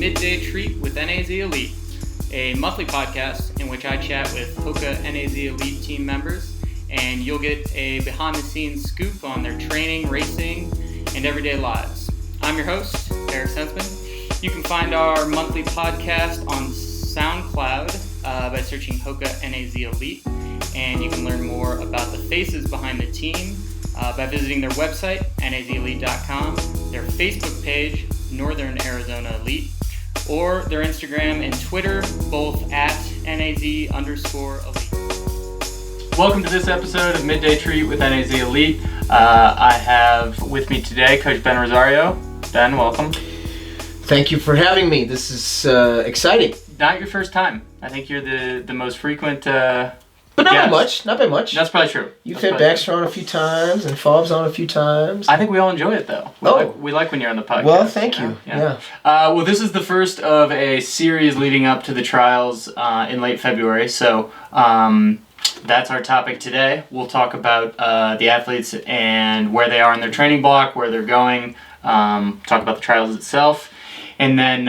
Midday Treat with NAZ Elite, a monthly podcast in which I chat with HOKA NAZ Elite team members, and you'll get a behind-the-scenes scoop on their training, racing, and everyday lives. I'm your host, Eric Senseman. You can find our monthly podcast on SoundCloud by searching HOKA NAZ Elite, and you can learn more about the faces behind the team by visiting their website, nazelite.com, their Facebook page, Northern Arizona Elite, or their Instagram and Twitter, both at NAZ_Elite. Welcome to this episode of Midday Treat with NAZ Elite. I have with me today Coach Ben Rosario. Ben, welcome. Thank you for having me. This is exciting. Not your first time. I think you're the most frequent But not by much. Not by much. That's probably true. You've had Baxter on a few times and Fob's on a few times. I think we all enjoy it, though. We like when you're on the podcast. Well, thank you. Yeah. Well, this is the first of a series leading up to the trials in late February. So that's our topic today. We'll talk about the athletes and where they are in their training block, where they're going, talk about the trials itself. And then,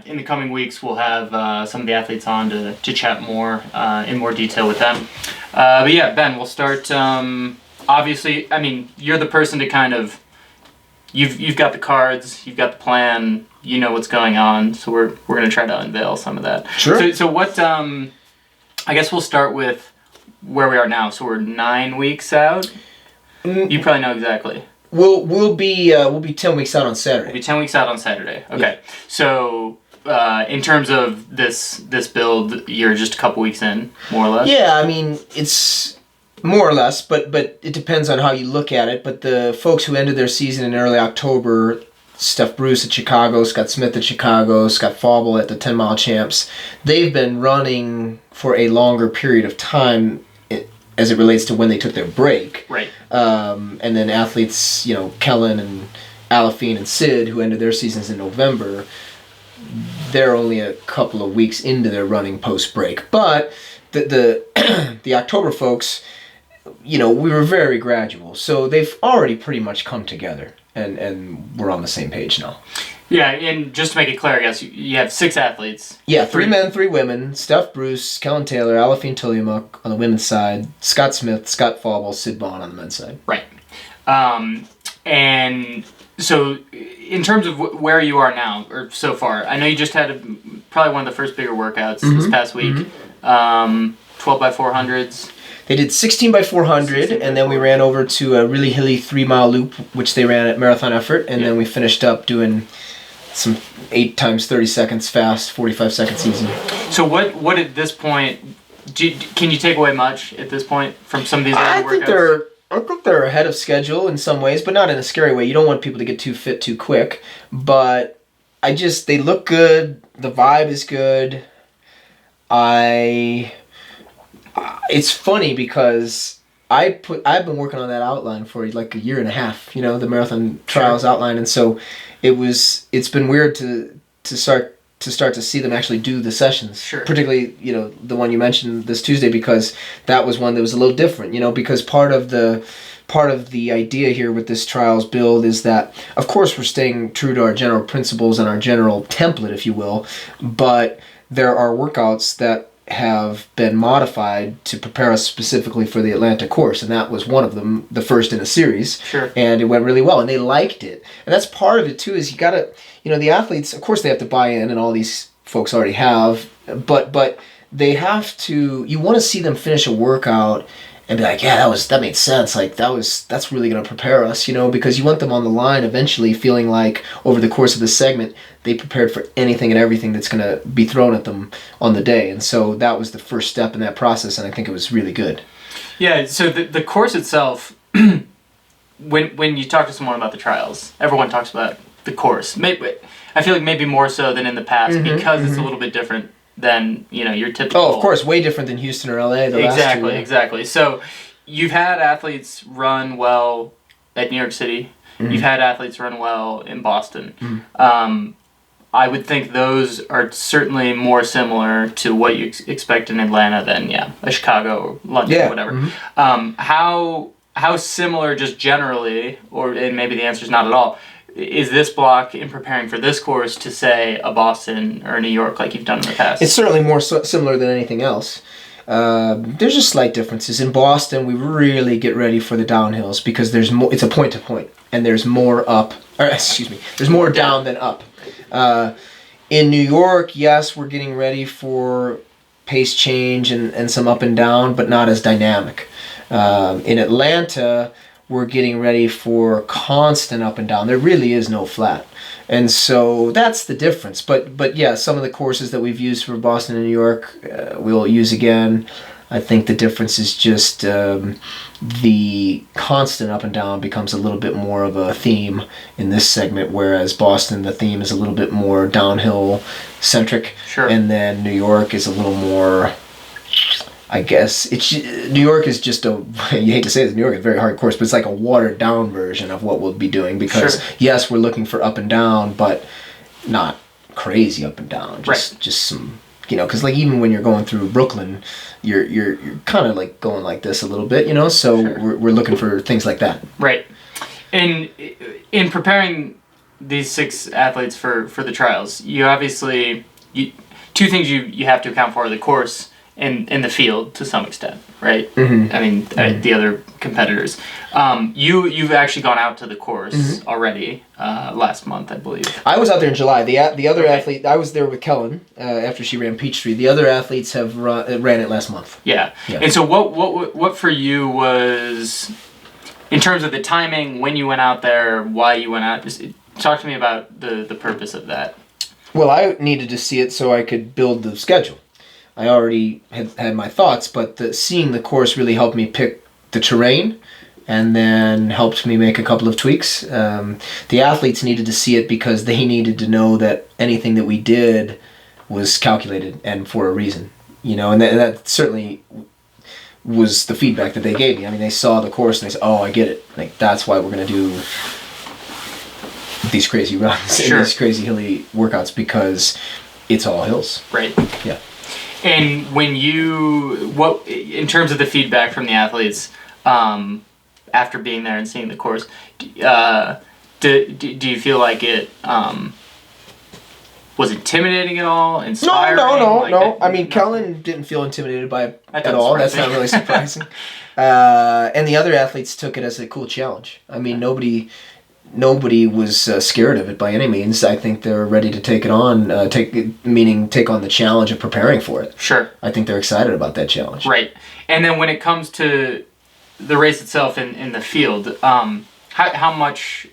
in the coming weeks, we'll have some of the athletes on to chat more in more detail with them. Ben, we'll start. Obviously, I mean, you're the person to kind of, you've got the cards, you've got the plan, you know what's going on. So we're going to try to unveil some of that. Sure. So what? I guess we'll start with where we are now. So we're 9 weeks out. You probably know exactly. We'll be 10 weeks out on Saturday. We'll be 10 weeks out on Saturday. Okay. Yeah. So in terms of this build, you're just a couple weeks in, more or less? Yeah, I mean, it's more or less, but it depends on how you look at it. But the folks who ended their season in early October, Steph Bruce at Chicago, Scott Smith at Chicago, Scott Fauble at the 10-mile champs, they've been running for a longer period of time as it relates to when they took their break. Right. And then athletes, Kellen and Alafine and Sid, who ended their seasons in November, they're only a couple of weeks into their running post-break. But the October folks, we were very gradual. So they've already pretty much come together, and we're on the same page now. Yeah, and just to make it clear, I guess, you have 6 athletes. Yeah, 3 men, 3 women. Steph Bruce, Kellen Taylor, Alafine Tuliamuk on the women's side, Scott Smith, Scott Fauble, Sid Vaughn on the men's side. Right. And so in terms of where you are now, or so far, I know you just had probably one of the first bigger workouts this past week, 12 by 400s. They did 16 by 400, and then we ran over to a really hilly 3-mile loop, which they ran at Marathon Effort, and then we finished up doing some 8 times 30 seconds fast, 45 seconds easy. So what at this point, can you take away much at this point from some of these early workouts? I think they're ahead of schedule in some ways, but not in a scary way. You don't want people to get too fit too quick, but they look good, the vibe is good. It's funny because I've been working on that outline for like a year and a half, the marathon trials outline, and so it's been weird to start to see them actually do the sessions. Sure. Particularly, the one you mentioned this Tuesday, because that was one that was a little different, because part of the idea here with this trials build is that, of course, we're staying true to our general principles and our general template, if you will, but there are workouts that have been modified to prepare us specifically for the Atlanta course, and that was one of them, the first in a series. Sure. And it went really well, and they liked it. And that's part of it too, is you gotta, the athletes, of course they have to buy in, and all these folks already have, but they have to, you want to see them finish a workout and be like, yeah, that made sense, like that's really going to prepare us, because you want them on the line eventually feeling like over the course of the segment they prepared for anything and everything that's going to be thrown at them on the day. And so that was the first step in that process, and I think it was really good. Yeah, so the course itself, when you talk to someone about the trials, everyone talks about the course. Maybe, I feel like maybe more so than in the past, because it's a little bit different than your typical. Oh, of course, way different than Houston or LA. Exactly. So you've had athletes run well at New York City. You've had athletes run well in Boston. I would think those are certainly more similar to what you expect in Atlanta than a Chicago or London or whatever. How similar, just generally, and maybe the answer is not at all, is this block in preparing for this course to, say, a Boston or a New York like you've done in the past? It's certainly more similar than anything else. There's just slight differences. In Boston, we really get ready for the downhills because there's more. It's a point to point, and there's more up. Or excuse me, there's more down than up. In New York, yes, we're getting ready for pace change and some up and down, but not as dynamic. In Atlanta, we're getting ready for constant up and down. There really is no flat. And so that's the difference. But yeah, some of the courses that we've used for Boston and New York, we'll use again. I think the difference is just the constant up and down becomes a little bit more of a theme in this segment, whereas Boston, the theme is a little bit more downhill centric. Sure. And then New York is a little more, I guess, New York is just you hate to say this, New York is a very hard course, but it's like a watered down version of what we'll be doing because, yes, we're looking for up and down, but not crazy up and down. Just some, because like even when you're going through Brooklyn, you're kind of like going like this a little bit, so we're looking for things like that. Right. And in preparing these 6 athletes for the trials, you obviously, two things you have to account for are the course in the field to some extent, right? Mm-hmm. I mean, the other competitors. You've actually gone out to the course already last month, I believe. I was out there in July. The other athlete, I was there with Kellen after she ran Peachtree. The other athletes have ran it last month. Yeah. And so what for you was, in terms of the timing, when you went out there, why you went out? Just talk to me about the purpose of that. Well, I needed to see it so I could build the schedule. I already had my thoughts, but seeing the course really helped me pick the terrain and then helped me make a couple of tweaks. The athletes needed to see it because they needed to know that anything that we did was calculated and for a reason. And that certainly was the feedback that they gave me. I mean, they saw the course and they said, oh, I get it. Like, that's why we're going to do these crazy runs and these crazy hilly workouts because it's all hills. Right. Yeah. And when in terms of the feedback from the athletes, after being there and seeing the course, do you feel like it was intimidating at all? Inspiring? No. I mean, Kellen didn't feel intimidated by it at all. That's not really surprising. And the other athletes took it as a cool challenge. I mean, nobody was scared of it by any means. I think they're ready to take it on, take on the challenge of preparing for it. Sure. I think they're excited about that challenge. Right. And then when it comes to the race itself in the field, how much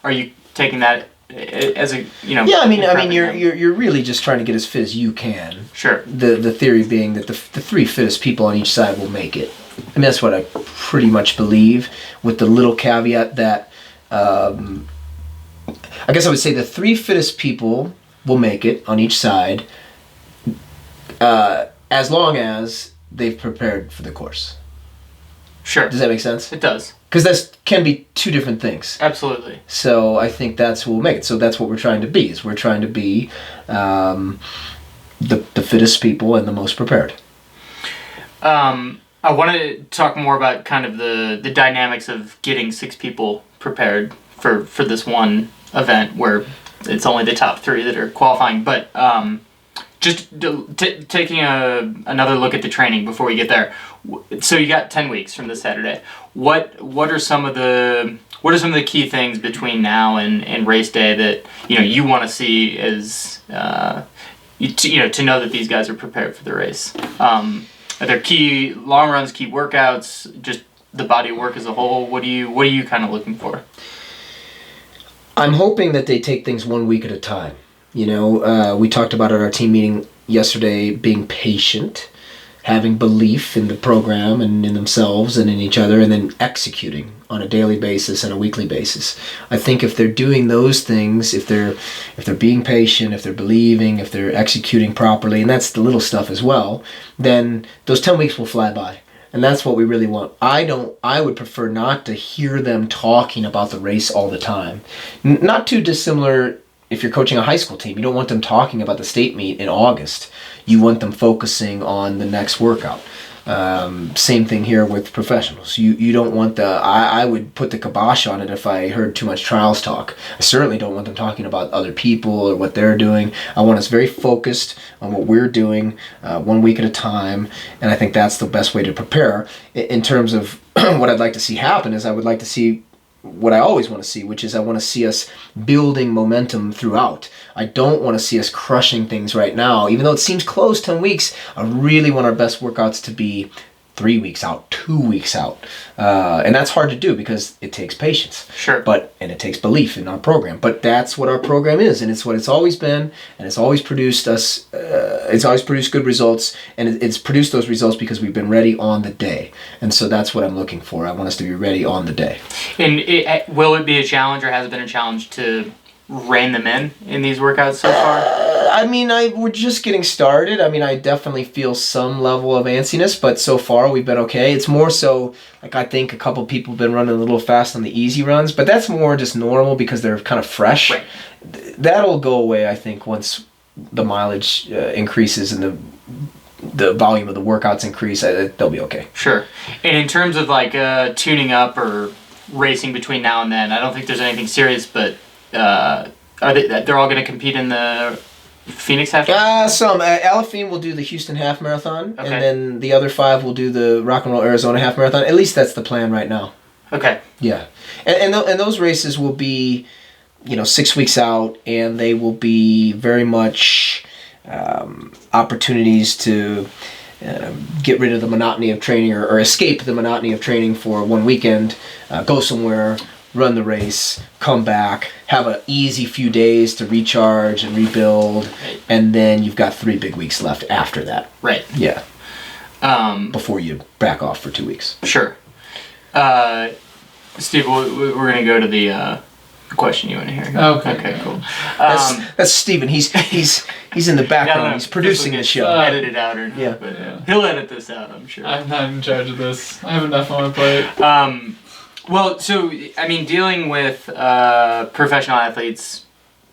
are you taking that as a, Yeah, I mean, you're really just trying to get as fit as you can. Sure. The theory being that the 3 fittest people on each side will make it. I mean, that's what I pretty much believe, with the little caveat that I guess I would say the 3 fittest people will make it on each side as long as they've prepared for the course. Sure. Does that make sense? It does. Because that can be 2 different things. Absolutely. So I think that's who will make it. So that's what we're trying to be. We're trying to be the fittest people and the most prepared. I want to talk more about kind of the dynamics of getting 6 people prepared for this one event where it's only the top 3 that are qualifying. But just taking another look at the training before we get there. So you got 10 weeks from this Saturday. What are some of the key things between now and race day that you want to see as to know that these guys are prepared for the race? Are there key long runs, key workouts, just the body of work as a whole? What are you kind of looking for? I'm hoping that they take things 1 week at a time. We talked about at our team meeting yesterday, being patient, having belief in the program and in themselves and in each other, and then executing on a daily basis and a weekly basis. I think if they're doing those things, if they're being patient, if they're believing, if they're executing properly, and that's the little stuff as well, then those 10 weeks will fly by. And that's what we really want. I would prefer not to hear them talking about the race all the time. Not too dissimilar if you're coaching a high school team. You don't want them talking about the state meet in August. You want them focusing on the next workout. Same thing here with professionals. You don't want I would put the kibosh on it if I heard too much trials talk. I certainly don't want them talking about other people or what they're doing. I want us very focused on what we're doing 1 week at a time, and I think that's the best way to prepare. In terms of what I'd like to see happen is I would like to see what I always want to see, which is I want to see us building momentum throughout. I don't want to see us crushing things right now. Even though it seems close, 10 weeks, I really want our best workouts to be 3 weeks out, 2 weeks out. And that's hard to do because it takes patience. Sure. And it takes belief in our program. But that's what our program is, and it's what it's always been, and it's always produced us, it's always produced good results, and it's produced those results because we've been ready on the day. And so that's what I'm looking for. I want us to be ready on the day. And will it be a challenge, or has it been a challenge to rein them in these workouts so far? We're just getting started. I definitely feel some level of antsiness, but so far we've been okay. It's more so, like, I think a couple people have been running a little fast on the easy runs, but that's more just normal because they're kind of fresh. Right. That'll go away, I think, once the mileage increases and the volume of the workouts increase. They'll be okay. Sure. And in terms of, like, tuning up or racing between now and then, I don't think there's anything serious, but they're all going to compete in the Phoenix half? Some. Alafine will do the Houston half marathon, okay. And then the other 5 will do the Rock and Roll Arizona half marathon. At least that's the plan right now. Okay. Yeah, and those races will be, 6 weeks out, and they will be very much opportunities to get rid of the monotony of training or escape the monotony of training for one weekend, go somewhere, run the race, come back, have an easy few days to recharge and rebuild, right. And then you've got 3 big weeks left after that. Right. Yeah. Before you back off for 2 weeks. Sure. Steve, we're going to go to the question you want to hear. Okay, cool. That's Steven. He's in the background. He's producing the show. Edit it out or not. Yeah. But he'll edit this out, I'm sure. I'm not in charge of this. I have enough on my plate. Well, so, dealing with professional athletes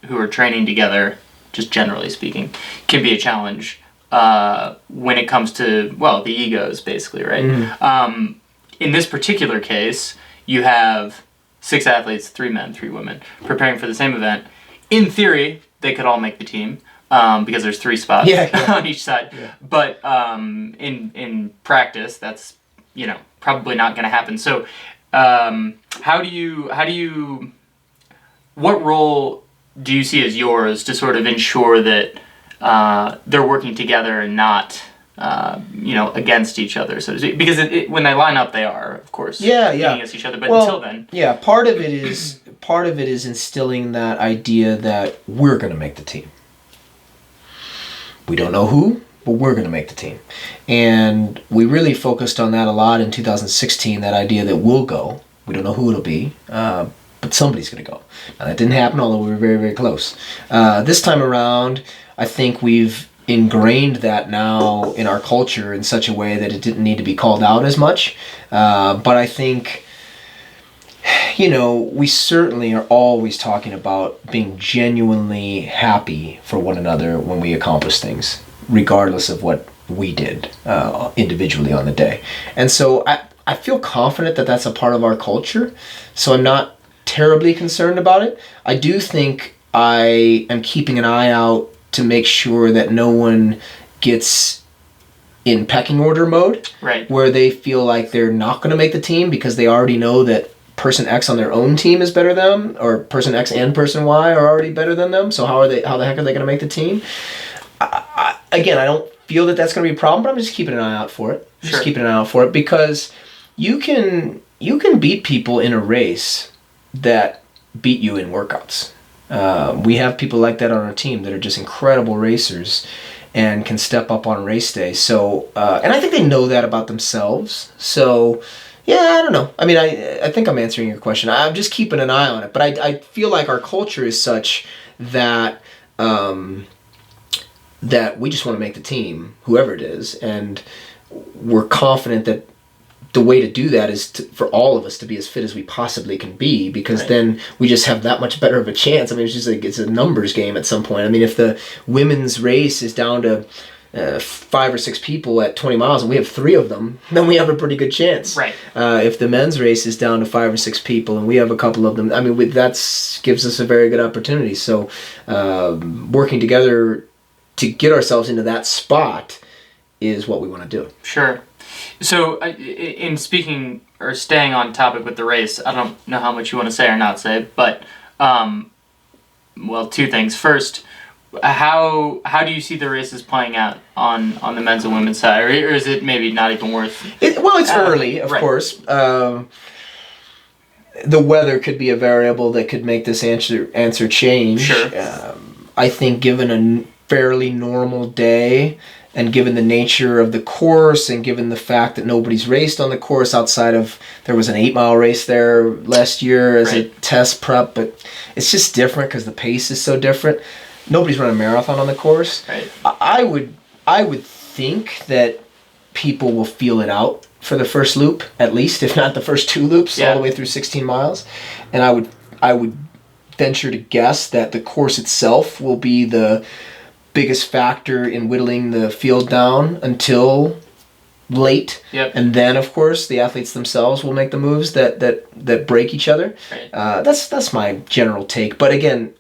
who are training together, just generally speaking, can be a challenge when it comes to, the egos, basically, right? Mm-hmm. In this particular case, you have 6 athletes, 3 men, 3 women, preparing for the same event. In theory, they could all make the team because there's 3 spots on each side. Yeah. But in practice, that's, probably not going to happen. So, what role do you see as yours to sort of ensure that they're working together and not, against each other, so to speak? Because when they line up, they are, of course, against each other. But until then, part of it is instilling that idea that we're going to make the team. We don't know who, but we're going to make the team. And we really focused on that a lot in 2016, that idea that we'll go. We don't know who it'll be, but somebody's going to go. Now, that didn't happen, although we were very, very close. This time around, I think we've ingrained that now in our culture in such a way that it didn't need to be called out as much. But I think, we certainly are always talking about being genuinely happy for one another when we accomplish things, regardless of what we did individually on the day. And so I feel confident that that's a part of our culture, so I'm not terribly concerned about it. I do think I am keeping an eye out to make sure that no one gets in pecking order mode, right, where they feel like they're not going to make the team because they already know that person X on their own team is better than them, or person X and person Y are already better than them, so how the heck are they going to make the team? I don't feel that that's going to be a problem, but I'm just keeping an eye out for it. Just keeping an eye out for it, because you can beat people in a race that beat you in workouts. We have people like that on our team that are just incredible racers and can step up on race day. So, and I think they know that about themselves. So, yeah, I don't know. I think I'm answering your question. I'm just keeping an eye on it. But I feel like our culture is such that that we just want to make the team, whoever it is, and we're confident that the way to do that is for all of us to be as fit as we possibly can be, because then we just have that much better of a chance. It's just like it's a numbers game at some point. If the women's race is down to 5 or 6 people at 20 miles and we have 3 of them, then we have a pretty good chance. Right. If the men's race is down to 5 or 6 people and we have a couple of them, I mean, that gives us a very good opportunity. So working together to get ourselves into that spot is what we want to do. Sure. So in speaking or staying on topic with the race, I don't know how much you want to say or not say, but well, 2 things. First, how do you see the races playing out on the men's and women's side, or is it maybe not even worth? It's early, of course. The weather could be a variable that could make this answer change. Sure. I think given a fairly normal day, and given the nature of the course, and given the fact that nobody's raced on the course outside of, there was an 8-mile race there last year as a test prep, but it's just different because the pace is so different. Nobody's run a marathon on the course. Right. I would think that people will feel it out for the first loop, at least, if not the first 2 loops, all the way through 16 miles. And I would venture to guess that the course itself will be the biggest factor in whittling the field down until late. Yep. And then, of course, the athletes themselves will make the moves that break each other. Right. That's my general take. But again,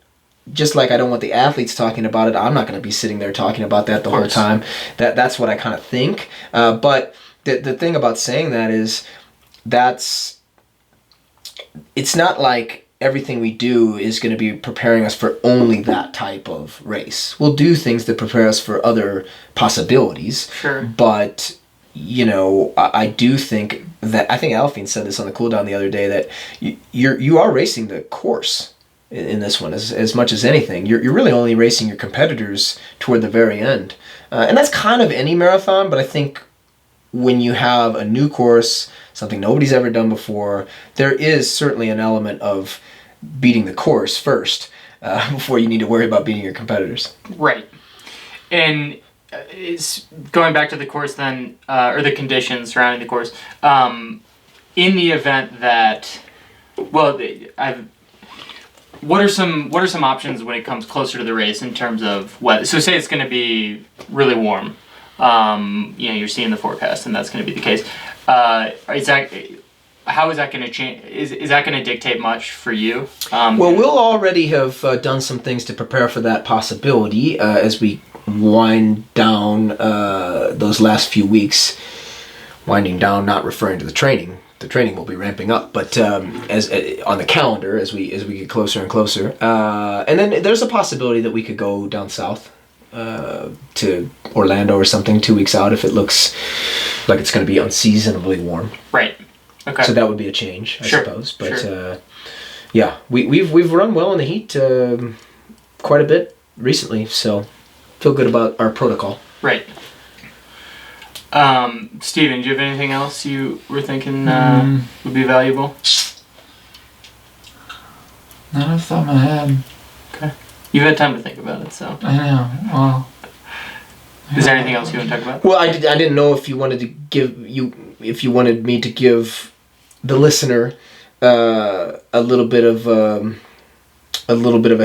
just like I don't want the athletes talking about it, I'm not going to be sitting there talking about that the whole time. That's what I kind of think. But the thing about saying that is it's not like everything we do is going to be preparing us for only that type of race. We'll do things that prepare us for other possibilities. Sure. But, I do think that, I think Alfine said this on the cool down the other day, that you are racing the course in this one as much as anything. You're really only racing your competitors toward the very end. And that's kind of any marathon, but I think when you have a new course, something nobody's ever done before, there is certainly an element of beating the course first before you need to worry about beating your competitors. Right. And it's going back to the course then, or the conditions surrounding the course, in the event that, well, what are some options when it comes closer to the race in terms of weather? So say it's going to be really warm. You're seeing the forecast, and that's going to be the case. How is that going to change? Is that going to dictate much for you? Well, we'll already have done some things to prepare for that possibility as we wind down those last few weeks. Winding down, not referring to the training. The training will be ramping up, but as on the calendar as we get closer and closer, and then there's a possibility that we could go down south to Orlando or something 2 weeks out if it looks like it's going to be unseasonably warm. Right. Okay. So that would be a change, I suppose. But sure. We've run well in the heat quite a bit recently, so feel good about our protocol. Right. Steven, do you have anything else you were thinking would be valuable? Not off the top of my head. Okay. You've had time to think about it, so. I know. Well. Is there anything else you want to talk about? Well, I didn't know if you wanted me to give the listener a little bit of a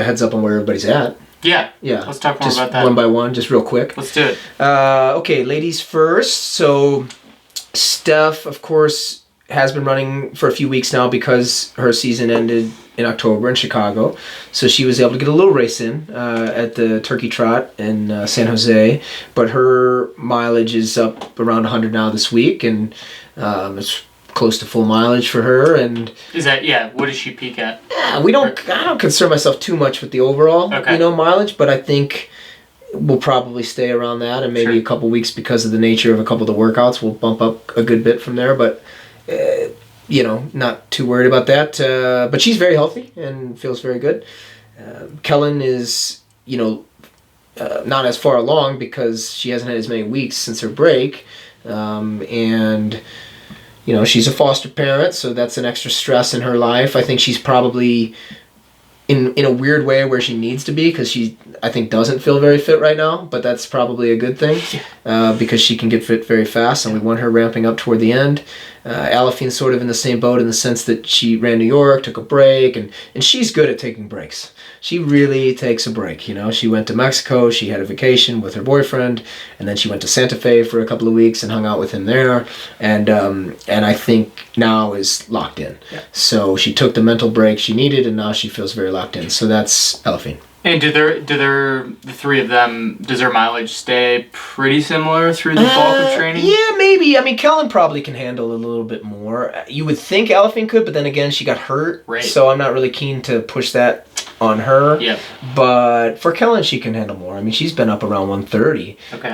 heads up on where everybody's at. Yeah. Let's talk more about that. One by one, just real quick. Let's do it. Okay, ladies first. So Steph, of course, has been running for a few weeks now because her season ended in October in Chicago. So she was able to get a little race in at the Turkey Trot in San Jose. But her mileage is up around 100 now this week, and it's close to full mileage for her. And is that, what does she peak at? Yeah, I don't concern myself too much with the overall mileage, but I think we'll probably stay around that, and maybe a couple weeks because of the nature of a couple of the workouts we'll bump up a good bit from there, but not too worried about that. But she's very healthy and feels very good. Kellen is not as far along because she hasn't had as many weeks since her break, and she's a foster parent, so that's an extra stress in her life. I think she's probably in a weird way where she needs to be, because she, I think, doesn't feel very fit right now, but that's probably a good thing because she can get fit very fast, and we want her ramping up toward the end. Aliphine's sort of in the same boat in the sense that she ran New York, took a break, and she's good at taking breaks. She really takes a break, you know. She went to Mexico, she had a vacation with her boyfriend, and then she went to Santa Fe for a couple of weeks and hung out with him there, and I think now is locked in. Yeah. So she took the mental break she needed, and now she feels very locked in. So that's Aliphine. And the three of them, does their mileage stay pretty similar through the bulk of training? Yeah, maybe. I mean, Kellen probably can handle a little bit more. You would think Aliphine could, but then again, she got hurt. Right. So I'm not really keen to push that on her. Yeah. But for Kellen, she can handle more. I mean, she's been up around 130. Okay.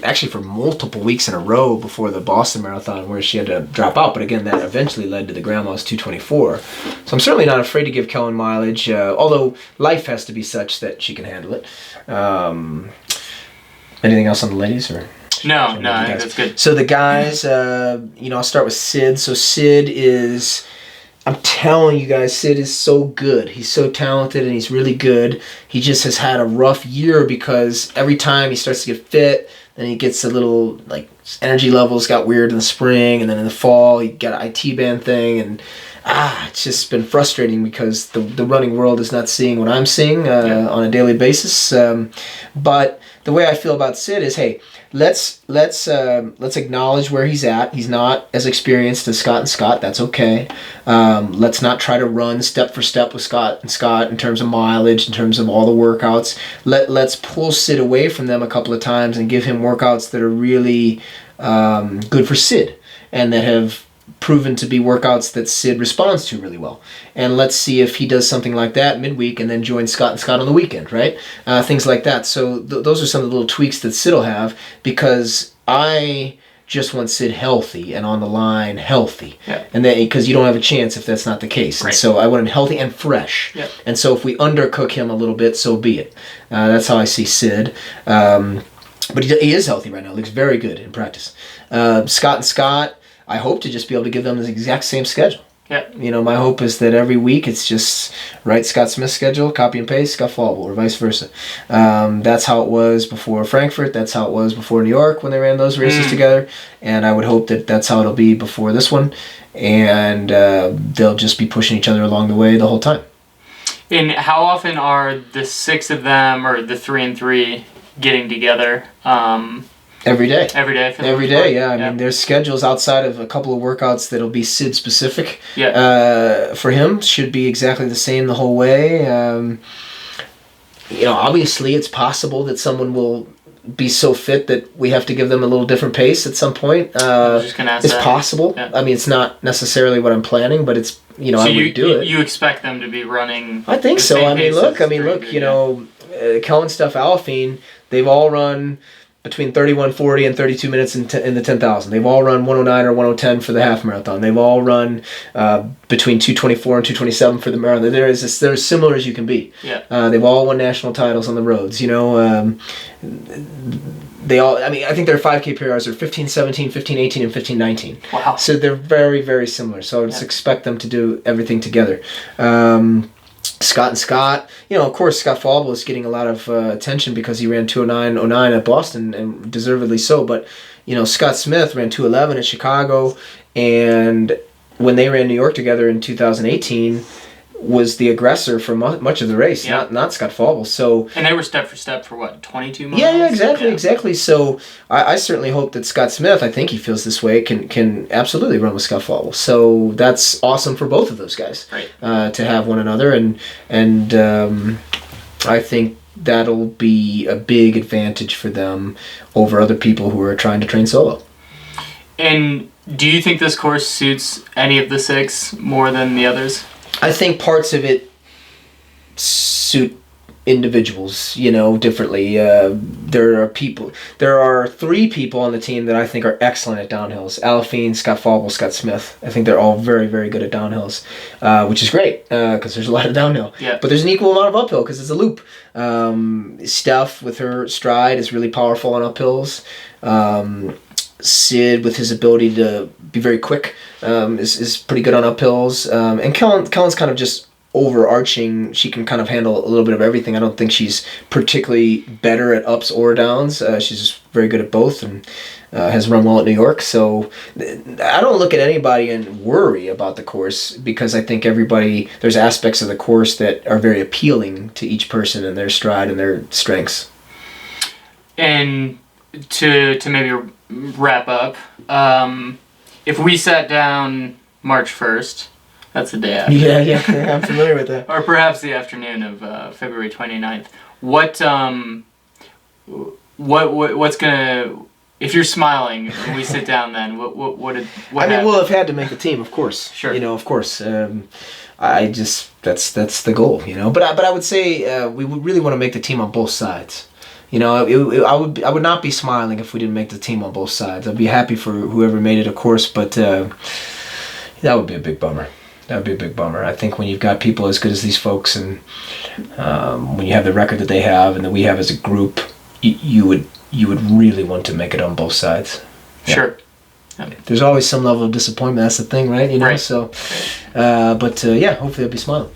Actually, for multiple weeks in a row before the Boston Marathon, where she had to drop out. But again, that eventually led to the Grandma's 224. So I'm certainly not afraid to give Kellen mileage, although life has to be such that she can handle it. Anything else on the ladies, or? No, I think that's good. So the guys, I'll start with Sid. So Sid is, I'm telling you guys, Sid is so good. He's so talented and he's really good. He just has had a rough year because every time he starts to get fit, then he gets a little, like, energy levels got weird in the spring, and then in the fall he got an IT band thing, and it's just been frustrating because the running world is not seeing what I'm seeing on a daily basis. But the way I feel about Sid is, hey, let's acknowledge where he's at. He's not as experienced as Scott and Scott. That's okay. Let's not try to run step for step with Scott and Scott in terms of mileage, in terms of all the workouts. Let's pull Sid away from them a couple of times and give him workouts that are really good for Sid and that have proven to be workouts that Sid responds to really well. And let's see if he does something like that midweek and then join Scott and Scott on the weekend, right? Things like that. So those are some of the little tweaks that Sid will have, because I just want Sid healthy and on the line healthy. Yeah. And then, because you don't have a chance if that's not the case. Right. And so I want him healthy and fresh. Yeah. And so if we undercook him a little bit, so be it. That's how I see Sid. But he is healthy right now. Looks very good in practice. Scott and Scott, I hope to just be able to give them the exact same schedule. Yeah. My hope is that every week it's just write Scott Smith's schedule, copy and paste, Scott Falble, or vice versa. That's how it was before Frankfurt. That's how it was before New York when they ran those races together. And I would hope that that's how it'll be before this one. And they'll just be pushing each other along the way the whole time. And how often are the six of them, or the 3 and 3, getting together? Every day. Every day. Every day, yeah. I mean, there's schedules outside of a couple of workouts that'll be Sid specific. Yeah. For him, should be exactly the same the whole way. Obviously, it's possible that someone will be so fit that we have to give them a little different pace at some point. I was just gonna ask it's that. Possible. Yeah. I mean, it's not necessarily what I'm planning, but it's I would do it. You expect them to be running? I think so. I mean, look. Kellen Stuff, Aliphine, they've all run between 31:40 and 32 minutes in the 10,000. They've all run 109 or 110 for the half marathon. They've all run between 224 and 227 for the marathon. They're as similar as you can be. Yeah. They've all won national titles on the roads. They all. I mean, I think their 5K PRs are 15:17, 15:18, and 15:19. Wow. So they're very, very similar. So I would just expect them to do everything together. Scott and Scott, of course, Scott Falble is getting a lot of attention because he ran 209.09 at Boston, and deservedly so. But, Scott Smith ran 211 at Chicago, and when they ran New York together in 2018, was the aggressor for much of the race, not Scott Falble. So, and they were step for step for what, 22 miles? Yeah, exactly. So I certainly hope that Scott Smith, I think he feels this way, can absolutely run with Scott Falble. So that's awesome for both of those guys, right? To have one another, and I think that'll be a big advantage for them over other people who are trying to train solo. And do you think this course suits any of the six more than the others? I think parts of it suit individuals, differently. There are 3 people on the team that I think are excellent at downhills. Aliphine, Scott Falble, Scott Smith. I think they're all very, very good at downhills, which is great because there's a lot of downhill. Yeah. But there's an equal amount of uphill because it's a loop. Steph, with her stride, is really powerful on uphills. Sid, with his ability to be very quick, is pretty good on uphills. And Kellen's kind of just overarching. She can kind of handle a little bit of everything. I don't think she's particularly better at ups or downs. She's just very good at both, and has run well at New York. So I don't look at anybody and worry about the course, because I think there's aspects of the course that are very appealing to each person and their stride and their strengths. And to maybe wrap up, if we sat down March 1st, that's the day after. Yeah, I'm familiar with that. Or perhaps the afternoon of February 29th. What's gonna, if you're smiling when we sit down then, what happens? We'll have had to make the team, of course. Sure. Of course. That's the goal, But I would say we would really want to make the team on both sides. I would not be smiling if we didn't make the team on both sides. I'd be happy for whoever made it, of course, but that would be a big bummer. That would be a big bummer. I think when you've got people as good as these folks, and when you have the record that they have and that we have as a group, you would really want to make it on both sides. Yeah. Sure. Yeah. There's always some level of disappointment. That's the thing, right? Right. So, hopefully I'll be smiling.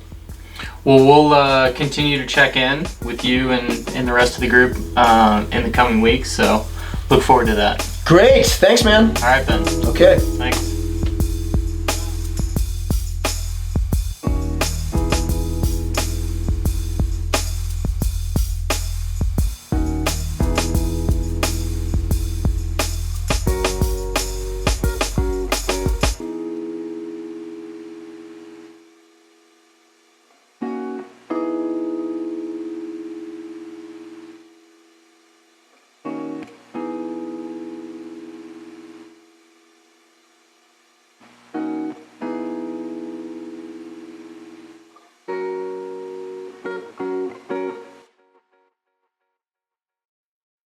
Well, we'll continue to check in with you and the rest of the group in the coming weeks. So, look forward to that. Great. Thanks, man. All right, Ben. Okay. Thanks.